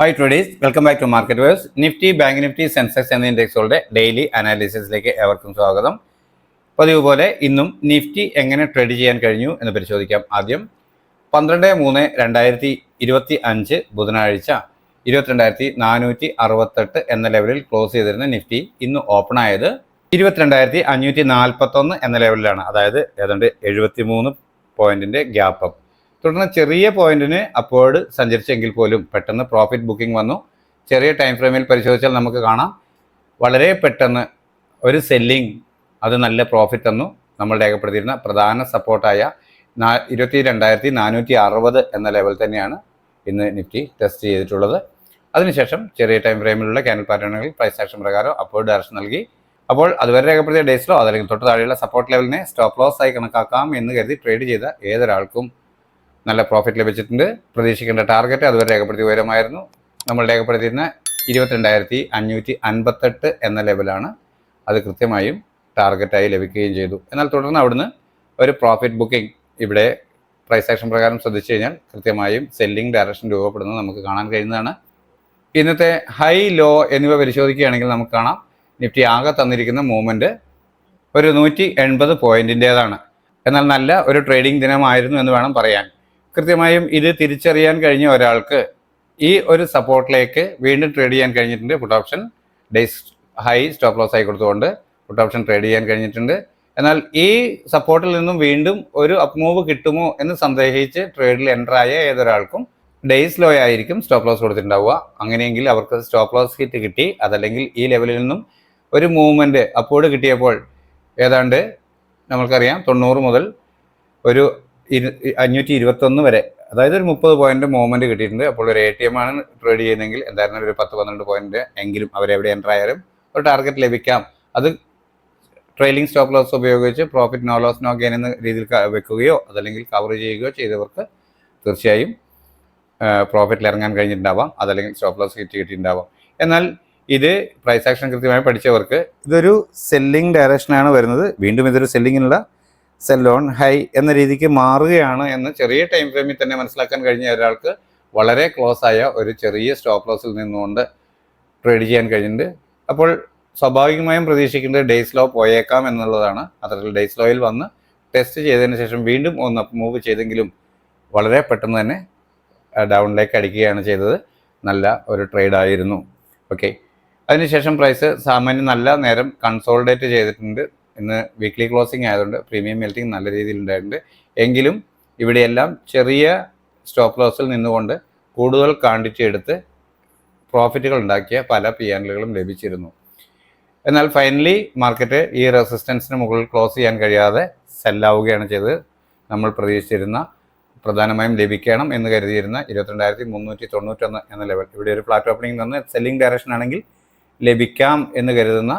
Hi traders, welcome back to market verse. Nifty, bank Nifty, Sensex എന്നീ ഇൻഡെക്സുകളുടെ daily അനാലിസിസിലേക്ക് ഏവർക്കും സ്വാഗതം. പതിവ് പോലെ ഇന്നും നിഫ്റ്റി എങ്ങനെ ട്രേഡ് ചെയ്യാൻ കഴിഞ്ഞു എന്ന് പരിശോധിക്കാം. ആദ്യം 12/3/2025 ബുധനാഴ്ച 22,468 എന്ന ലെവലിൽ ക്ലോസ് ചെയ്തിരുന്ന നിഫ്റ്റി ഇന്ന് ഓപ്പൺ ആയത് 22,541 എന്ന ലെവലിലാണ്. അതായത് ഏതാണ്ട് 73 പോയിന്റിന്റെ ഗ്യാപ്പ് അപ്പ്. തുടർന്ന് ചെറിയ പോയിന്റിന് അപ്വേർഡ് സഞ്ചരിച്ചെങ്കിൽ പോലും പെട്ടെന്ന് പ്രോഫിറ്റ് ബുക്കിംഗ് വന്നു. ചെറിയ ടൈം ഫ്രെയിമിൽ പരിശോധിച്ചാൽ നമുക്ക് കാണാം, വളരെ പെട്ടെന്ന് ഒരു സെല്ലിംഗ് അത് നല്ല പ്രോഫിറ്റ് തന്നു. നമ്മൾ രേഖപ്പെടുത്തിയിരുന്ന പ്രധാന സപ്പോർട്ടായ 22,460 എന്ന ലെവൽ തന്നെയാണ് ഇന്ന് നിഫ്റ്റി ടെസ്റ്റ് ചെയ്തിട്ടുള്ളത്. അതിനുശേഷം ചെറിയ ടൈം ഫ്രെയിമിലുള്ള ക്യാൻഡിൽ പാറ്റേണുകൾ പ്രൈസ് ആക്ഷൻ പ്രകാരം അപ്വേർഡ് ഡയറക്ഷൻ നൽകി. അപ്പോൾ അതുവരെ രേഖപ്പെടുത്തിയ ഡേയ്സിലോ അതല്ലെങ്കിൽ തൊട്ട് താഴെയുള്ള സപ്പോർട്ട് ലെവലിനെ സ്റ്റോപ്പ് ലോസ് ആയി കണക്കാക്കാം എന്ന് കരുതി ട്രേഡ് ചെയ്ത ഏതൊരാൾക്കും നല്ല പ്രോഫിറ്റ് ലഭിച്ചിട്ടുണ്ട്. പ്രതീക്ഷിക്കേണ്ട ടാർഗറ്റ് അതുവരെ രേഖപ്പെടുത്തിയ ഉയരമായിരുന്നു. നമ്മൾ രേഖപ്പെടുത്തിയിരുന്ന 22,558 എന്ന ലെവലാണ്. അത് കൃത്യമായും ടാർഗറ്റായി ലഭിക്കുകയും ചെയ്തു. എന്നാൽ തുടർന്ന് അവിടുന്ന് ഒരു പ്രോഫിറ്റ് ബുക്കിംഗ് ഇവിടെ പ്രൈസ് ആക്ഷൻ പ്രകാരം ശ്രദ്ധിച്ചു കഴിഞ്ഞാൽ കൃത്യമായും സെല്ലിംഗ് ഡയറക്ഷൻ രൂപപ്പെടുന്നത് നമുക്ക് കാണാൻ കഴിയുന്നതാണ്. ഇന്നത്തെ ഹൈ ലോ എന്നിവ പരിശോധിക്കുകയാണെങ്കിൽ നമുക്ക് കാണാം, നിഫ്റ്റി ആകെ തന്നിരിക്കുന്ന മൂവ്മെൻറ്റ് ഒരു 180 പോയിന്റിൻ്റേതാണ്. എന്നാൽ നല്ല ഒരു ട്രേഡിംഗ് ദിനമായിരുന്നു എന്ന് വേണം പറയാൻ. കൃത്യമായും ഇത് തിരിച്ചറിയാൻ കഴിഞ്ഞ ഒരാൾക്ക് ഈ ഒരു സപ്പോർട്ടിലേക്ക് വീണ്ടും ട്രേഡ് ചെയ്യാൻ കഴിഞ്ഞിട്ടുണ്ട്. Put option day's high stop loss ആയി കൊടുത്തുകൊണ്ട് പുട്ട് ഓപ്ഷൻ ട്രേഡ് ചെയ്യാൻ കഴിഞ്ഞിട്ടുണ്ട്. എന്നാൽ ഈ സപ്പോർട്ടിൽ നിന്നും വീണ്ടും ഒരു അപ്പ് മൂവ് കിട്ടുമോ എന്ന് സന്ദേഹിച്ച് ട്രേഡിൽ എൻ്റർ ആയ ഏതൊരാൾക്കും ഡേയ്സ് ലോ ആയിരിക്കും സ്റ്റോപ്പ് ലോസ് കൊടുത്തിട്ടുണ്ടാവുക. അങ്ങനെയെങ്കിൽ അവർക്ക് സ്റ്റോപ്പ് ലോസ് ഹിറ്റ് കിട്ടി. അതല്ലെങ്കിൽ ഈ ലെവലിൽ നിന്നും ഒരു മൂവ്മെൻറ്റ് അപ്പോഴ് കിട്ടിയപ്പോൾ ഏതാണ്ട് നമ്മൾക്കറിയാം 90 മുതൽ ഒരു 521 വരെ, അതായത് ഒരു 30 പോയിന്റ് മൂവ്മെന്റ് കിട്ടിയിട്ടുണ്ട്. അപ്പോൾ ഒരു ATM ആണ് ട്രേഡ് ചെയ്യുന്നതെങ്കിൽ എന്തായിരുന്നാലും ഒരു 10-12 പോയിന്റ് എങ്കിലും അവരെവിടെ എൻ്റർ ആയാലും ഒരു ടാർഗറ്റ് ലഭിക്കാം. അത് ട്രെയിലിംഗ് സ്റ്റോപ്പ് ലോസ് ഉപയോഗിച്ച് profit no loss no gain എന്ന രീതിയിൽ വെക്കുകയോ അതല്ലെങ്കിൽ കവർ ചെയ്യുകയോ ചെയ്തവർക്ക് തീർച്ചയായും പ്രോഫിറ്റിൽ ഇറങ്ങാൻ കഴിഞ്ഞിട്ടുണ്ടാവാം. അതല്ലെങ്കിൽ സ്റ്റോപ്പ് ലോസ് ഹിറ്റ് കിട്ടിയിട്ടുണ്ടാവാം. എന്നാൽ ഇത് പ്രൈസ് ആക്ഷൻ കൃത്യമായി പഠിച്ചവർക്ക് ഇതൊരു സെല്ലിംഗ് ഡയറക്ഷനാണ് വരുന്നത്. വീണ്ടും ഇതൊരു സെല്ലിങ്ങിനുള്ള സെൽ ഓൺ ഹൈ എന്ന രീതിക്ക് മാറുകയാണ് എന്ന് ചെറിയ ടൈം ഫ്രെയിമിൽ തന്നെ മനസ്സിലാക്കാൻ കഴിഞ്ഞ ഒരാൾക്ക് വളരെ ക്ലോസ് ആയ ഒരു ചെറിയ സ്റ്റോപ്പ് ലോസിൽ നിന്നുകൊണ്ട് ട്രേഡ് ചെയ്യാൻ കഴിഞ്ഞിട്ടുണ്ട്. അപ്പോൾ സ്വാഭാവികമായും പ്രതീക്ഷിക്കേണ്ടത് ഡേയ്സ് ലോ പോയേക്കാം എന്നുള്ളതാണ്. അത്തരത്തിൽ ഡേയ്സ് ലോയിൽ വന്ന് ടെസ്റ്റ് ചെയ്തതിന് ശേഷം വീണ്ടും ഒന്ന് മൂവ് ചെയ്തെങ്കിലും വളരെ പെട്ടെന്ന് തന്നെ ഡൗണിലേക്ക് അടിക്കുകയാണ് ചെയ്തത്. നല്ല ഒരു ട്രേഡായിരുന്നു. ഓക്കെ, അതിനുശേഷം പ്രൈസ് സാമാന്യം നല്ല നേരം കൺസോളിഡേറ്റ് ചെയ്തിട്ടുണ്ട്. ഇന്ന് വീക്ക്ലി ക്ലോസിംഗ് ആയതുകൊണ്ട് പ്രീമിയം മെൽറ്റിംഗ് നല്ല രീതിയിൽ ഉണ്ടായിട്ടുണ്ട്. എങ്കിലും ഇവിടെയെല്ലാം ചെറിയ സ്റ്റോപ്പ് ലോസിൽ നിന്നുകൊണ്ട് കൂടുതൽ ക്വാണ്ടിറ്റി എടുത്ത് പ്രോഫിറ്റുകൾ ഉണ്ടാക്കിയ പല PNLകളും ലഭിച്ചിരുന്നു. എന്നാൽ ഫൈനലി മാർക്കറ്റ് ഈ റെസിസ്റ്റൻസിന് മുകളിൽ ക്ലോസ് ചെയ്യാൻ കഴിയാതെ സെല്ലാവുകയാണ് ചെയ്തത്. നമ്മൾ പ്രതീക്ഷിച്ചിരുന്ന പ്രധാനമായും ലഭിക്കണം എന്ന് കരുതിയിരുന്ന 22,391 എന്ന ലെവൽ, ഇവിടെ ഒരു ഫ്ലാറ്റ് ഓപ്പണിംഗ് നിന്ന് സെല്ലിംഗ് ഡയറക്ഷൻ ആണെങ്കിൽ ലഭിക്കാം എന്ന് കരുതുന്ന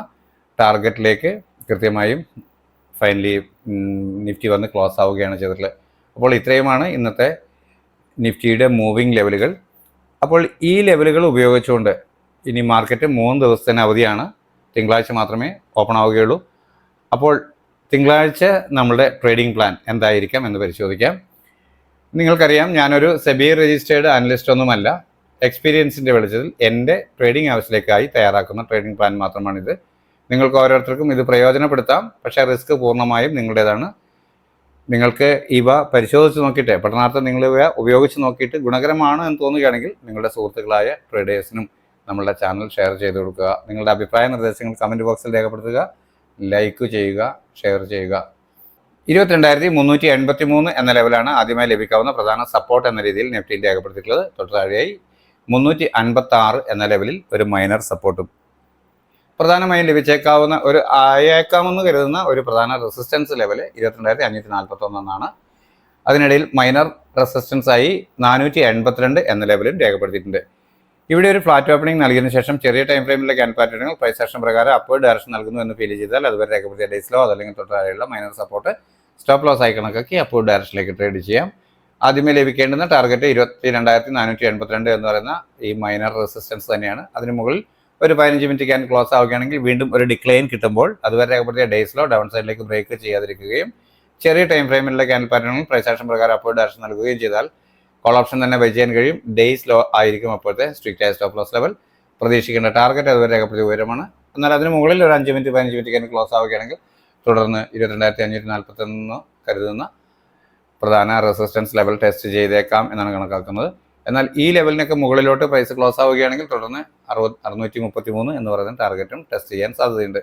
ടാർഗറ്റിലേക്ക് കൃത്യമായും ഫൈനലി നിഫ്റ്റി വന്ന് ക്ലോസ് ആവുകയാണ് ചെയ്തിട്ടുള്ളത്. അപ്പോൾ ഇത്രയുമാണ് ഇന്നത്തെ നിഫ്റ്റിയുടെ മൂവിങ് ലെവലുകൾ. അപ്പോൾ ഈ ലെവലുകൾ ഉപയോഗിച്ചുകൊണ്ട് ഇനി മാർക്കറ്റ് 3 ദിവസത്തിന് അവധിയാണ്. തിങ്കളാഴ്ച മാത്രമേ ഓപ്പൺ ആവുകയുള്ളൂ. അപ്പോൾ തിങ്കളാഴ്ച നമ്മുടെ ട്രേഡിംഗ് പ്ലാൻ എന്തായിരിക്കാം എന്ന് പരിശോധിക്കാം. നിങ്ങൾക്കറിയാം, ഞാനൊരു സെബി രജിസ്റ്റേർഡ് അനലിസ്റ്റ് ഒന്നുമല്ല. എക്സ്പീരിയൻസിൻ്റെ വെളിച്ചത്തിൽ എൻ്റെ ട്രേഡിംഗ് ആവശ്യത്തിലേക്കായി തയ്യാറാക്കുന്ന ട്രേഡിംഗ് പ്ലാൻ മാത്രമാണിത്. നിങ്ങൾക്ക് ഓരോരുത്തർക്കും ഇത് പ്രയോജനപ്പെടുത്താം, പക്ഷേ റിസ്ക് പൂർണ്ണമായും നിങ്ങളുടേതാണ്. നിങ്ങൾക്ക് ഇവ പരിശോധിച്ച് നോക്കിയിട്ട് പഠനാർത്ഥം നിങ്ങൾ ഇവ ഉപയോഗിച്ച് നോക്കിയിട്ട് ഗുണകരമാണ് എന്ന് തോന്നുകയാണെങ്കിൽ നിങ്ങളുടെ സുഹൃത്തുക്കളായ ട്രേഡേഴ്സിനും നമ്മളുടെ ചാനൽ ഷെയർ ചെയ്ത് കൊടുക്കുക. നിങ്ങളുടെ അഭിപ്രായ നിർദ്ദേശങ്ങൾ കമൻറ്റ് ബോക്സിൽ രേഖപ്പെടുത്തുക, ലൈക്ക് ചെയ്യുക, ഷെയർ ചെയ്യുക. 22,383 എന്ന ലെവലാണ് ആദ്യമായി ലഭിക്കാവുന്ന പ്രധാന സപ്പോർട്ട് എന്ന രീതിയിൽ നിഫ്റ്റിയിൽ രേഖപ്പെടുത്തിയിട്ടുള്ളത്. തൊട്ട് താഴെയായി 356 എന്ന ലെവലിൽ ഒരു മൈനർ സപ്പോർട്ടും പ്രധാനമായും ലഭിച്ചേക്കാവുന്ന ഒരു ആയേക്കാമെന്ന് കരുതുന്ന ഒരു പ്രധാന റെസിസ്റ്റൻസ് ലെവൽ 22,541 എന്നാണ്. അതിനിടയിൽ മൈനർ റെസിസ്റ്റൻസ് ആയി 482 എന്ന ലെവലും രേഖപ്പെടുത്തിയിട്ടുണ്ട്. ഇവിടെ ഒരു ഫ്ലാറ്റ് ഓപ്പണിംഗ് നൽകിയതിനു ശേഷം ചെറിയ ടൈം ഫ്രെയിമിലെ ക്യാൻഡിൽ പാറ്റേണുകൾ പ്രൈസ് ആക്ഷൻ പ്രകാരം അപ്വേർഡ് ഡയറക്ഷൻ നൽകുന്നു എന്ന് ഫീൽ ചെയ്താൽ അതുവരെ രേഖപ്പെടുത്തിയ ഡേയ്സ് ലോ അതല്ലെങ്കിൽ തൊട്ടാരെയുള്ള മൈനർ സപ്പോർട്ട് സ്റ്റോപ്പ് ലോസ് ആയി കണക്കാക്കി അപ്വേർഡ് ഡയറക്ഷനിലേക്ക് ട്രേഡ് ചെയ്യാം. ആദ്യമേ ലഭിക്കേണ്ടുന്ന ടാർഗറ്റ് 22,482 എന്ന് പറയുന്ന ഈ മൈനർ റെസിസ്റ്റൻസ് തന്നെയാണ്. അതിന് മുകളിൽ ഒരു 15 മിനിറ്റ് ക്യാൻ ക്ലോസ് ആവുകയാണെങ്കിൽ വീണ്ടും ഒരു ഡിക്ലൈൻ കിട്ടുമ്പോൾ അതുവരെ രേഖപ്പെടുത്തിയ ഡേയ്സ് ലോ ഡൗൺ സൈഡിലേക്ക് ബ്രേക്ക് ചെയ്യാതിരിക്കുകയും ചെറിയ ടൈം ഫ്രെയിമിലുള്ള ക്യാൻഡിൽ പാറ്റേണുകൾ പ്രൈസ് ആക്ഷൻ പ്രകാരം അപ്വേർഡ് ഡയറക്ഷൻ നൽകുകയും ചെയ്താൽ കോൾ ഓപ്ഷൻ തന്നെ ബൈ ചെയ്യാൻ കഴിയും. ഡേയ്സ് ലോ ആയിരിക്കും അപ്പോഴത്തെ സ്ട്രിക്റ്റ് ആയ സ്റ്റോപ്പ് ലോസ് ലെവൽ. പ്രതീക്ഷിക്കേണ്ട ടാർഗറ്റ് അതുവരെ രേഖപ്പെടുത്തിയ ഉയരമാണ്. എന്നാൽ അതിന് മുകളിൽ ഒരു 5 മിനിറ്റ് 15 മിനിറ്റ് കഴിഞ്ഞ് ക്ലോസ് ആവുകയാണെങ്കിൽ തുടർന്ന് 22,541 കരുതുന്ന പ്രധാന റെസിസ്റ്റൻസ് ലെവൽ ടെസ്റ്റ് ചെയ്തേക്കാം എന്നാണ് കണക്കാക്കുന്നത്. എന്നാൽ ഈ ലെവലിനൊക്കെ മുകളിലോട്ട് പ്രൈസ് ക്ലോസ് ആവുകയാണെങ്കിൽ തുടർന്ന് 633 എന്ന് പറയുന്ന ടാർഗറ്റും ടെസ്റ്റ് ചെയ്യാൻ സാധ്യതയുണ്ട്.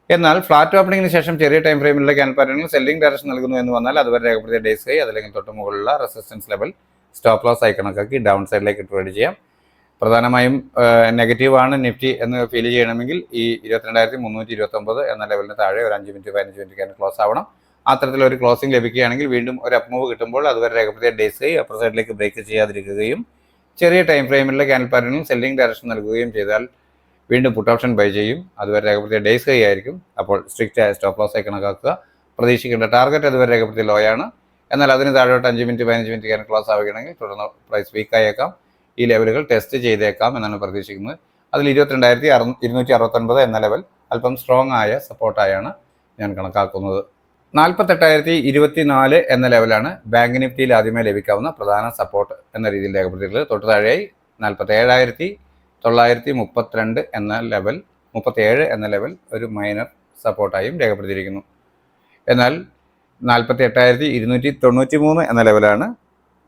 എന്നാൽ ഫ്ലാറ്റ് ഓപ്പണിംഗിന് ശേഷം ചെറിയ ടൈം ഫ്രെയിമിലെ ക്യാൻഡിൽ പാറ്റേണിൽ സെല്ലിംഗ് ഡയറക്ഷൻ നൽകുന്നു എന്ന് വന്നാൽ അതുവരെ രേഖപ്പെടുത്തിയ ഡേയ്സ് ഹൈ അതല്ലെങ്കിൽ തൊട്ട് മുകളിലുള്ള റെസിസ്റ്റൻസ് ലെവൽ സ്റ്റോപ്പ് ലോസ് ആയി കണക്കാക്കി ഡൗൺ സൈഡിലേക്ക് ട്രേഡ് ചെയ്യാം. പ്രധാനമായും നെഗറ്റീവാണ് നിഫ്റ്റി എന്ന് ഫീൽ ചെയ്യണമെങ്കിൽ ഈ 22,329 എന്ന ലെവലിന് താഴെ ഒരു 5 മിനിറ്റ് 15 മിനിറ്റ് ക്ലോസ് ആവണം. അത്തരത്തിലൊരു ക്ലോസിംഗ് ലഭിക്കുകയാണെങ്കിൽ വീണ്ടും ഒരു അപ്പ് മൂവ് കിട്ടുമ്പോൾ അതുവരെ രേഖപ്പെടുത്തിയ ഡേയ്സ് ഹൈ അപ്പർ സൈഡിലേക്ക് ബ്രേക്ക് ചെയ്യാതിരിക്കുകയും ചെറിയ ടൈം ഫ്രെയിമിലെ ക്യാൻഡിൽ പാറ്റേണിൽ സെല്ലിംഗ് ഡയറക്ഷൻ നൽകുകയും ചെയ്താൽ വീണ്ടും പുട്ട് ഓപ്ഷൻ ബൈ ചെയ്യും. അതുവരെ രേഖപ്പെടുത്തിയ ഡേയ്സ് ഹൈ ആയിരിക്കും. അപ്പോൾ സ്ട്രിക്റ്റ് ആയ സ്റ്റോപ്പ് ലോസ് ആയി കണക്കാക്കുക. പ്രതീക്ഷിക്കേണ്ട ടാർഗറ്റ് അതുവരെ രേഖപ്പെടുത്തിയ ലോ ആണ്. എന്നാൽ അതിന് താഴോട്ട് 5 മിനിറ്റ് 15 മിനിറ്റ് ക്ലോസ് ആവുകയാണെങ്കിൽ തുടർന്ന് പ്രൈസ് വീക്ക് ആയേക്കാം. ഈ ലെവലുകൾ ടെസ്റ്റ് ചെയ്തേക്കാം എന്നാണ് പ്രതീക്ഷിക്കുന്നത്. അതിൽ 22,269 എന്ന ലെവൽ അല്പം സ്ട്രോങ് ആയ സപ്പോർട്ടായാണ് ഞാൻ കണക്കാക്കുന്നത്. 48,024 എന്ന ലെവലാണ് ബാങ്ക് നിഫ്റ്റിയിൽ ആദ്യമായി ലഭിക്കാവുന്ന പ്രധാന സപ്പോർട്ട് എന്ന രീതിയിൽ രേഖപ്പെടുത്തിയിട്ടുള്ളത്. തൊട്ട് താഴെയായി 47,932 എന്ന ലെവൽ 37 എന്ന ലെവൽ ഒരു മൈനർ സപ്പോർട്ടായും രേഖപ്പെടുത്തിയിരിക്കുന്നു. എന്നാൽ 48,293 എന്ന ലെവലാണ്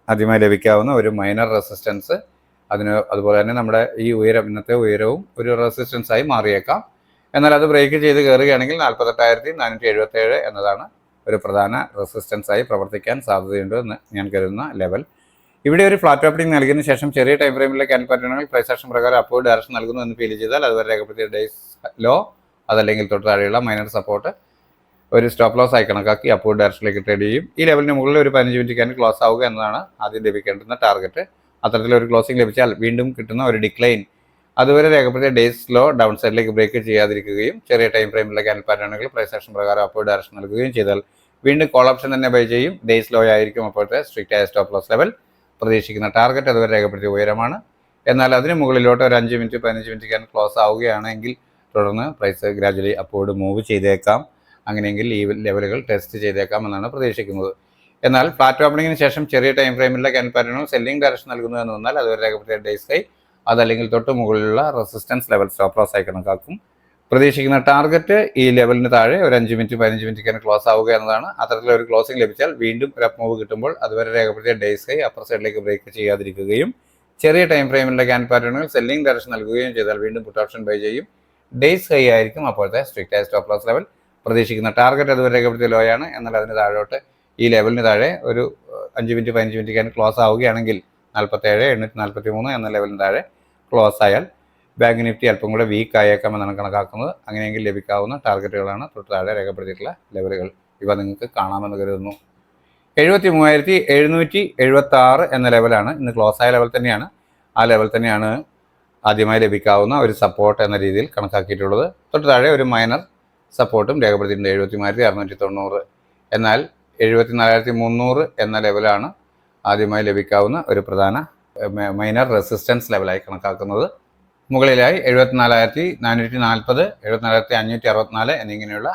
ആദ്യമായി ലഭിക്കാവുന്ന ഒരു മൈനർ റെസിസ്റ്റൻസ്. അതുപോലെ തന്നെ നമ്മുടെ ഈ ഇന്നത്തെ ഉയരവും ഒരു റെസിസ്റ്റൻസായി മാറിയേക്കാം. എന്നാൽ അത് ബ്രേക്ക് ചെയ്ത് കയറുകയാണെങ്കിൽ 48,477 എന്നതാണ് ഒരു പ്രധാന റെസിസ്റ്റൻസായി പ്രവർത്തിക്കാൻ സാധ്യതയുണ്ട് എന്ന് ഞാൻ കരുതുന്ന ലെവൽ. ഇവിടെ ഒരു ഫ്ലാറ്റ് ഓപ്പണിംഗ് നൽകിയതിനു ശേഷം ചെറിയ ടൈം ഫ്രെയിമിലെ ക്യാൻഡിൽ പാറ്റേണുകൾ പ്രൈസ് ആക്ഷൻ പ്രകാരം അപ്വേർഡ് ഡയറക്ഷൻ നൽകുന്നു എന്ന് ഫീൽ ചെയ്താൽ അതുവരെ രേഖപ്പെടുത്തിയ ഡേയ്സ് ലോ അതല്ലെങ്കിൽ തൊട്ട് താഴെയുള്ള മൈനർ സപ്പോർട്ട് ഒരു സ്റ്റോപ്പ് ലോസ് ആയി കണക്കാക്കി അപ്വേർഡ് ഡയറക്ഷനിലേക്ക് ട്രേഡ് ചെയ്യും. ഈ ലെവലിന് മുകളിൽ ഒരു 15 മിനിറ്റ് ക്യാൻഡിൽ ക്ലോസ് ആവുക എന്നതാണ് ആദ്യം ലഭിക്കേണ്ടുന്ന ടാർഗറ്റ്. അത്തരത്തിലൊരു ക്ലോസിംഗ് ലഭിച്ചാൽ വീണ്ടും കിട്ടുന്ന ഒരു ഡിക്ലൈൻ അതുവരെ രേഖപ്പെടുത്തിയ ഡേയ്സ് ലോ ഡൗൺ സൈഡിലേക്ക് ബ്രേക്ക് ചെയ്യാതിരിക്കുകയും ചെറിയ ടൈം ഫ്രെയിമിലെ ക്യാൻഡിൽ പാറ്റേണുകൾ പ്രൈസ് ആക്ഷൻ പ്രകാരം അപ്വേർഡ് ഡയറക്ഷൻ നൽകുകയും ചെയ്താൽ വീണ്ടും കോൾ ഓപ്ഷൻ തന്നെ ബൈ ചെയ്യും. ഡേയ്സ് ലോ ആയിരിക്കും അപ്പോഴത്തെ സ്ട്രിക്റ്റ് ആയ സ്റ്റോപ്പ് ലോസ് ലെവൽ. പ്രതീക്ഷിക്കുന്ന ടാർഗറ്റ് അതുവരെ രേഖപ്പെടുത്തിയ ഉയരമാണ്. എന്നാൽ അതിന് മുകളിലോട്ട് ഒരു 5 മിനിറ്റ് 15 മിനിറ്റ് ക്യാൻഡിൽ ക്ലോസ് ആവുകയാണെങ്കിൽ തുടർന്ന് പ്രൈസ് ഗ്രാജുവലി അപ്വേർഡ് മൂവ് ചെയ്തേക്കാം. അങ്ങനെയെങ്കിൽ ഈ ലെവലുകൾ ടെസ്റ്റ് ചെയ്തേക്കാം എന്നാണ് പ്രതീക്ഷിക്കുന്നത്. എന്നാൽ ഫ്ലാറ്റ് ഓപ്പണിംഗിന് ശേഷം ചെറിയ ടൈം ഫ്രെയിമിലെ ക്യാൻഡിൽ പാറ്റേണുകൾ സെല്ലിംഗ് ഡയറക്ഷൻ നൽകുന്നു എന്ന് വന്നാൽ അതുവരെ രേഖപ്പെടുത്തിയ ഡേയ്സ് ഹൈ അതല്ലെങ്കിൽ തൊട്ട് മുകളിലുള്ള റെസിസ്റ്റൻസ് ലെവൽ സ്റ്റോപ്പ് ലോസ് ആയി കണക്കാക്കും. പ്രതീക്ഷിക്കുന്ന ടാർഗറ്റ് ഈ ലെവലിന് താഴെ ഒരു 5 മിനിറ്റ് 15 മിനിറ്റ് ക്ലോസ് ആവുക എന്നതാണ്. അത്തരത്തിലൊരു ക്ലോസിംഗ് ലഭിച്ചാൽ വീണ്ടും ഒരു അപ്പ് മൂവ് കിട്ടുമ്പോൾ അതുവരെ രേഖപ്പെടുത്തിയ ഡേയ്സ് ഹൈ അപ്പർ സൈഡിലേക്ക് ബ്രേക്ക് ചെയ്യാതിരിക്കുകയും ചെറിയ ടൈം ഫ്രെയിമിലെ ക്യാൻഡിൽ പാറ്റേണുകൾ സെല്ലിംഗ് ഡയറക്ഷൻ നൽകുകയും ചെയ്താൽ വീണ്ടും പുട്ട് ഓപ്ഷൻ ബൈ ചെയ്യും. ഡേയ്സ് ഹൈ ആയിരിക്കും അപ്പോഴത്തെ സ്ട്രിക്റ്റ് ആയ സ്റ്റോപ്പ് ലോസ് ലെവൽ. പ്രതീക്ഷിക്കുന്ന ടാർഗറ്റ് അതുവരെ രേഖപ്പെടുത്തിയ ലോ ആണ്. എന്നാൽ അതിന് താഴോട്ട് ഈ ലെവലിന് താഴെ ഒരു 5 മിനിറ്റ് 15 മിനിറ്റ് ക്ലോസ് ആവുകയാണെങ്കിൽ 47,843 എന്ന ലെവലിന് താഴെ ക്ലോസ് ആയാൽ ബാങ്ക് നിഫ്റ്റി അല്പം കൂടെ വീക്ക് ആയേക്കാമെന്നാണ് കണക്കാക്കുന്നത്. അങ്ങനെയെങ്കിൽ ലഭിക്കാവുന്ന ടാർഗറ്റുകളാണ് തൊട്ട് താഴെ രേഖപ്പെടുത്തിയിട്ടുള്ള ലെവലുകൾ. ഇവ നിങ്ങൾക്ക് കാണാമെന്ന് കരുതുന്നു. 73,776 എന്ന ലെവലാണ് ഇന്ന് ക്ലോസ് ആയ ലെവൽ തന്നെയാണ്. ആ ലെവൽ തന്നെയാണ് ആദ്യമായി ലഭിക്കാവുന്ന ഒരു സപ്പോർട്ട് എന്ന രീതിയിൽ കണക്കാക്കിയിട്ടുള്ളത്. തൊട്ട് താഴെ ഒരു മൈനർ സപ്പോർട്ടും രേഖപ്പെടുത്തിയിട്ടുണ്ട് 73,690. എന്നാൽ 74,300 എന്ന ലെവലാണ് ആദ്യമായി ലഭിക്കാവുന്ന ഒരു പ്രധാന മൈനർ റെസിസ്റ്റൻസ് ലെവലായി കണക്കാക്കുന്നത്. മുകളിലായി 74,440, 74,564 എന്നിങ്ങനെയുള്ള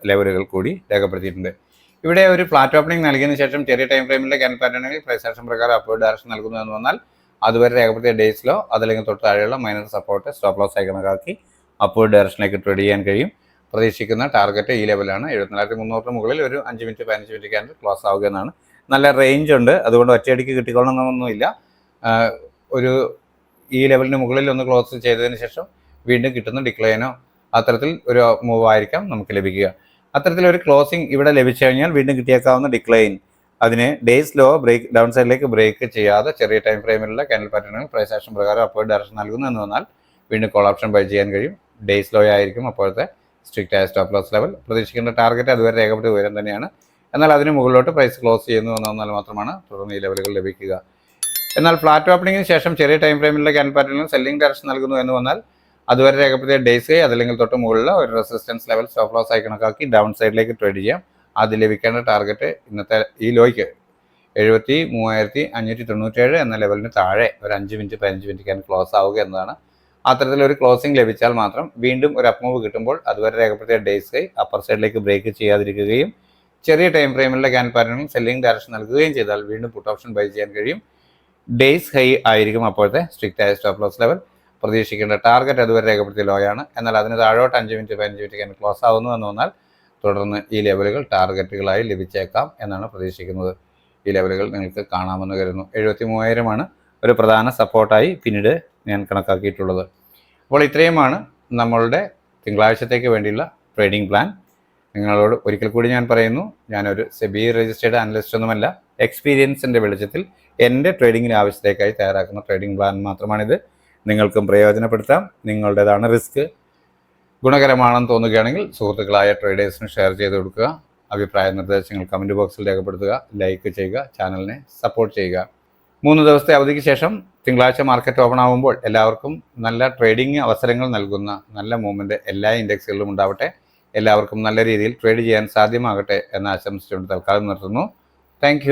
ലെവലുകൾ കൂടി രേഖപ്പെടുത്തിയിട്ടുണ്ട്. ഇവിടെ ഒരു ഫ്ലാറ്റ് ഓപ്പണിംഗ് നൽകിയതിനു ശേഷം ചെറിയ ടൈം ഫ്രെയിമിലെ ക്യാൻഡിൽ പാറ്റേണുകളിൽ പ്രൈസ് ആക്ഷൻ പ്രകാരം അപ്വേർഡ് ഡയറക്ഷൻ നൽകുന്നു എന്ന് വന്നാൽ അതുവരെ രേഖപ്പെടുത്തിയ ഡേയ്സ് ലോ അതല്ലെങ്കിൽ തൊട്ട് താഴെയുള്ള മൈനർ സപ്പോർട്ട് സ്റ്റോപ്പ് ലോസ് ആയി കണക്കാക്കി അപ്വേർഡ് ഡയറക്ഷനിലേക്ക് ട്രേഡ് ചെയ്യാൻ കഴിയും. പ്രതീക്ഷിക്കുന്ന ടാർഗറ്റ് ഈ ലെവലാണ്. 74,300 മുകളിൽ ഒരു 5 മിനിറ്റ് 15 മിനിറ്റ് ക്യാൻഡിൽ ക്ലോസ് ആവുക എന്നാണ്. നല്ല റേഞ്ച് ഉണ്ട്. അതുകൊണ്ട് ഒറ്റയടിക്ക് കിട്ടിക്കൊള്ളണമെന്നൊന്നുമില്ല. ഒരു ഈ ലെവലിന് മുകളിൽ ഒന്ന് ക്ലോസ് ചെയ്തതിന് ശേഷം വീണ്ടും കിട്ടുന്ന ഡിക്ലൈനോ അത്തരത്തിൽ ഒരു മൂവ് ആയിരിക്കാം നമുക്ക് ലഭിക്കുക. അത്തരത്തിലൊരു ക്ലോസിംഗ് ഇവിടെ ലഭിച്ചു കഴിഞ്ഞാൽ വീണ്ടും കിട്ടിയേക്കാവുന്ന ഡിക്ലൈൻ അതിനെ ഡേയ്സ് ലോ ബ്രേക്ക് ഡൗൺ സൈഡിലേക്ക് ബ്രേക്ക് ചെയ്യാതെ ചെറിയ ടൈം ഫ്രെയിമിലുള്ള ക്യാൻഡിൽ പാറ്റേണുകൾ പ്രൈസ് ആക്ഷൻ പ്രകാരം അപ്വേർഡ് ഡയറക്ഷൻ നൽകുന്നു എന്ന് വന്നാൽ വീണ്ടും കോൾ ഓപ്ഷൻ ബൈ ചെയ്യാൻ കഴിയും. ഡേയ്സ് ലോ ആയിരിക്കും അപ്പോഴത്തെ സ്ട്രിക്റ്റ് ആയ സ്റ്റോപ്പ് ലോസ് ലെവൽ. പ്രതീക്ഷിക്കേണ്ട ടാർഗറ്റ് അതുവരെ രേഖപ്പെടുത്തിയ ഉയരം തന്നെയാണ്. എന്നാൽ അതിന് മുകളിലോട്ട് പ്രൈസ് ക്ലോസ് ചെയ്യുന്നു എന്ന് വന്നാൽ മാത്രമാണ് തുടർന്ന് ഈ ലെവലുകൾ ലഭിക്കുക. എന്നാൽ ഫ്ലാറ്റ് ഓപ്പണിംഗിന് ശേഷം ചെറിയ ടൈം ഫ്രെയിമിലുള്ള ക്യാൻഡിൽ പാറ്റേണിൽ സെല്ലിംഗ് ഡയറക്ഷൻ നൽകുന്നു എന്ന് വന്നാൽ അതുവരെ രേഖപ്പെടുത്തിയ ഡേയ്സ് ഹൈ അതല്ലെങ്കിൽ തൊട്ട് മുകളിലുള്ള ഒരു റെസിസ്റ്റൻസ് ലെവൽ സ്റ്റോപ്പ് ലോസ് ആയി കണക്കാക്കി ഡൗൺ സൈഡിലേക്ക് ട്രേഡ് ചെയ്യാം. അത് ലഭിക്കേണ്ട ടാർഗറ്റ് ഇന്നത്തെ ഈ ലോയ്ക്ക് 73,597 എന്ന ലെവലിന് താഴെ ഒരു 5 മിനിറ്റ് 15 മിനിറ്റ് ക്ലോസ് ആവുക എന്നതാണ്. അത്തരത്തിലൊരു ക്ലോസിംഗ് ലഭിച്ചാൽ മാത്രം വീണ്ടും ഒരു അപ്പ് മൂവ് കിട്ടുമ്പോൾ അതുവരെ രേഖപ്പെടുത്തിയ ഡേയ്സ് ഹൈ അപ്പർ സൈഡിലേക്ക് ബ്രേക്ക് ചെയ്യാതിരിക്കുകയും ചെറിയ ടൈം ഫ്രെയിമിലുള്ള ക്യാൻഡിൽ പാറ്റേണിൽ സെല്ലിംഗ് ഡയറക്ഷൻ നൽകുകയും ചെയ്താൽ വീണ്ടും പുട്ട് ഓപ്ഷൻ ബൈ ചെയ്യാൻ കഴിയും. ഡേയ്സ് ഹൈ ആയിരിക്കും അപ്പോഴത്തെ സ്ട്രിക്റ്റ് ആയ സ്റ്റോപ്പ് ലോസ് ലെവൽ. പ്രതീക്ഷിക്കേണ്ട ടാർഗറ്റ് അതുവരെ രേഖപ്പെടുത്തിയ ലോ ആണ്. എന്നാൽ അതിന് താഴോട്ട് 5 മിനിറ്റ് 15 മിനിറ്റ് ക്യാൻഡിൽ ക്ലോസ് ആവുന്നു എന്ന് വന്നാൽ തുടർന്ന് ഈ ലെവലുകൾ ടാർഗറ്റുകളായി ലഭിച്ചേക്കാം എന്നാണ് പ്രതീക്ഷിക്കുന്നത്. ഈ ലെവലുകൾ നിങ്ങൾക്ക് കാണാമെന്ന് കരുതുന്നു. 73,000 ഒരു പ്രധാന സപ്പോർട്ടായി പിന്നീട് ഞാൻ കണക്കാക്കിയിട്ടുള്ളത്. അപ്പോൾ ഇത്രയുമാണ് നമ്മളുടെ തിങ്കളാഴ്ചത്തേക്ക് വേണ്ടിയുള്ള ട്രേഡിംഗ് പ്ലാൻ. നിങ്ങളോട് ഒരിക്കൽ കൂടി ഞാൻ പറയുന്നു, ഞാനൊരു സെബി രജിസ്റ്റേർഡ് അനലിസ്റ്റ് ഒന്നുമല്ല. എക്സ്പീരിയൻസിൻ്റെ വെളിച്ചത്തിൽ എൻ്റെ ട്രേഡിങ്ങിന് ആവശ്യത്തേക്കായി തയ്യാറാക്കുന്ന ട്രേഡിംഗ് പ്ലാൻ മാത്രമാണിത്. നിങ്ങൾക്കും പ്രയോജനപ്പെടുത്താം. നിങ്ങളുടേതാണ് റിസ്ക്. ഗുണകരമാണെന്ന് തോന്നുകയാണെങ്കിൽ സുഹൃത്തുക്കളായ ട്രേഡേഴ്സിന് ഷെയർ ചെയ്ത് കൊടുക്കുക. അഭിപ്രായ നിർദ്ദേശങ്ങൾ കമൻറ്റ് ബോക്സിൽ രേഖപ്പെടുത്തുക. ലൈക്ക് ചെയ്യുക. ചാനലിനെ സപ്പോർട്ട് ചെയ്യുക. 3 ദിവസത്തെ അവധിക്ക് ശേഷം തിങ്കളാഴ്ച മാർക്കറ്റ് ഓപ്പൺ ആകുമ്പോൾ എല്ലാവർക്കും നല്ല ട്രേഡിംഗ് അവസരങ്ങൾ നൽകുന്ന നല്ല മൂവ്മെൻറ്റ് എല്ലാ ഇൻഡെക്സുകളിലും ഉണ്ടാവട്ടെ. എല്ലാവർക്കും നല്ല രീതിയിൽ ട്രേഡ് ചെയ്യാൻ സാധ്യമാകട്ടെ എന്ന് ആശംസിച്ചുകൊണ്ട് തൽക്കാലം നിർത്തുന്നു. താങ്ക്